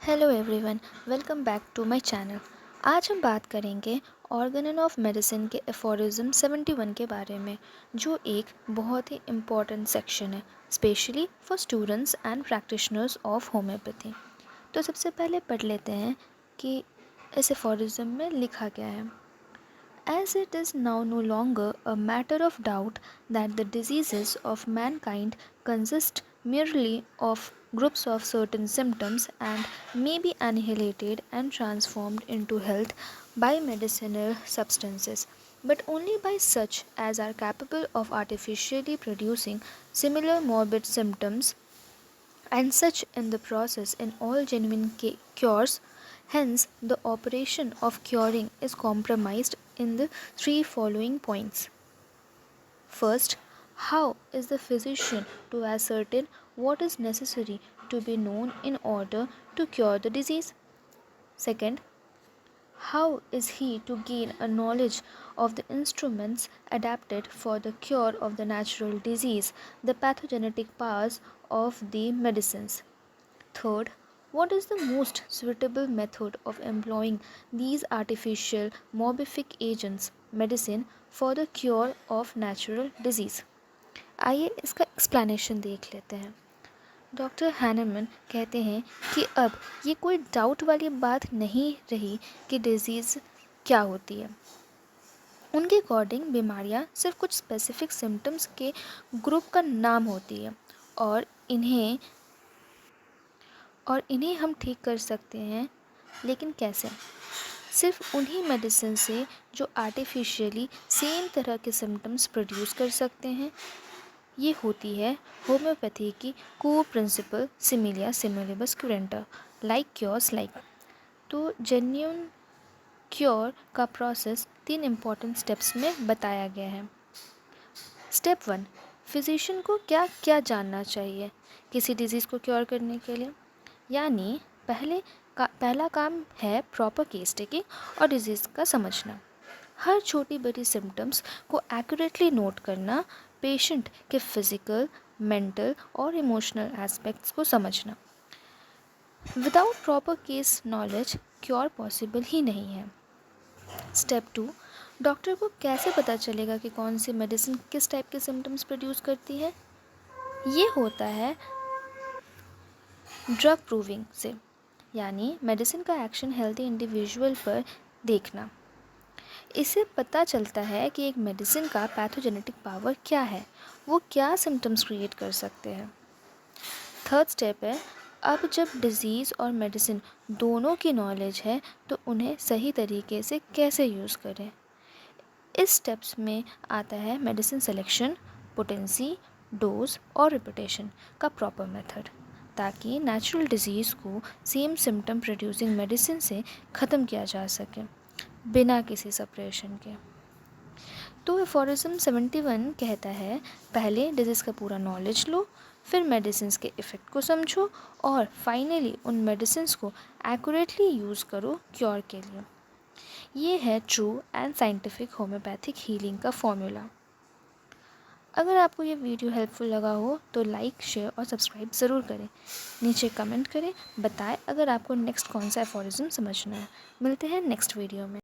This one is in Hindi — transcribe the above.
Hello everyone, welcome back to my channel. आज हम बात करेंगे ऑर्गेनन ऑफ मेडिसिन के एफोरिज्म 71 के बारे में, जो एक बहुत ही इम्पॉर्टेंट सेक्शन है, specially for students and practitioners of homoeopathy. तो सबसे पहले पढ़ लेते हैं कि इस एफोरिज्म में लिखा क्या है। As it is now no longer a matter of doubt that the diseases of mankind consist merely of groups of certain symptoms and may be annihilated and transformed into health by medicinal substances, but only by such as are capable of artificially producing similar morbid symptoms, and such in the process in all genuine cures. Hence, the operation of curing is compromised in the three following points. First, how is the physician to ascertain what is necessary to be known in order to cure the disease? Second, how is he to gain a knowledge of the instruments adapted for the cure of the natural disease, the pathogenetic powers of the medicines? Third, what is the most suitable method of employing these artificial morbific agents, medicine, for the cure of natural disease? आइए इसका एक्सप्लेनेशन देख लेते हैं। डॉक्टर हैनेमन कहते हैं कि अब ये कोई डाउट वाली बात नहीं रही कि डिजीज़ क्या होती है। उनके अकॉर्डिंग बीमारियां सिर्फ कुछ स्पेसिफिक सिम्टम्स के ग्रुप का नाम होती है और इन्हें हम ठीक कर सकते हैं, लेकिन कैसे? सिर्फ उन्हीं मेडिसिन से जो आर्टिफिशियली सेम तरह के सिम्टम्स प्रोड्यूस कर सकते हैं। ये होती है होम्योपैथी की कोर प्रिंसिपल सिमिलिया सिमिलिबस क्यूरेंटा, लाइक क्योर्स लाइक। तो जेन्युइन क्योर का प्रोसेस 3 इम्पॉर्टेंट स्टेप्स में बताया गया है। स्टेप 1, फिजिशियन को क्या क्या जानना चाहिए किसी डिज़ीज़ को क्योर करने के लिए। यानी पहला काम है प्रॉपर केस टेकिंग और डिजीज़ का समझना। हर छोटी बड़ी सिम्टम्स को एक्यूरेटली नोट करना, पेशेंट के फिज़िकल, मेंटल और इमोशनल एस्पेक्ट्स को समझना। Without proper case knowledge cure possible ही नहीं है। स्टेप 2, डॉक्टर को कैसे पता चलेगा कि कौन सी मेडिसिन किस टाइप के सिम्टम्स प्रोड्यूस करती है? ये होता है ड्रग प्रूविंग से, यानी मेडिसिन का एक्शन हेल्दी इंडिविजुअल पर देखना। इससे पता चलता है कि एक मेडिसिन का पैथोजेनेटिक पावर क्या है, वो क्या सिम्टम्स क्रिएट कर सकते हैं। थर्ड स्टेप है, अब जब डिज़ीज़ और मेडिसिन दोनों की नॉलेज है तो उन्हें सही तरीके से कैसे यूज़ करें। इस स्टेप्स में आता है मेडिसिन सिलेक्शन, पोटेंसी, डोज और रिपीटेशन का प्रॉपर मेथड, ताकि नेचुरल डिजीज़ को सेम सिम्टम प्रोड्यूसिंग मेडिसिन से ख़त्म किया जा सके बिना किसी सप्रेशन के। तो एफोरिज्म 71 कहता है, पहले डिजीज़ का पूरा नॉलेज लो, फिर मेडिसिन के इफ़ेक्ट को समझो और फाइनली उन मेडिसिन को एक्यूरेटली यूज़ करो क्योर के लिए। ये है true and scientific homeopathic healing का फॉर्मूला। अगर आपको ये वीडियो हेल्पफुल लगा हो तो लाइक, शेयर और सब्सक्राइब ज़रूर करें। नीचे कमेंट करें, बताएं अगर आपको नेक्स्ट कौन सा एफोरिज्म समझना है। मिलते हैं नेक्स्ट वीडियो में।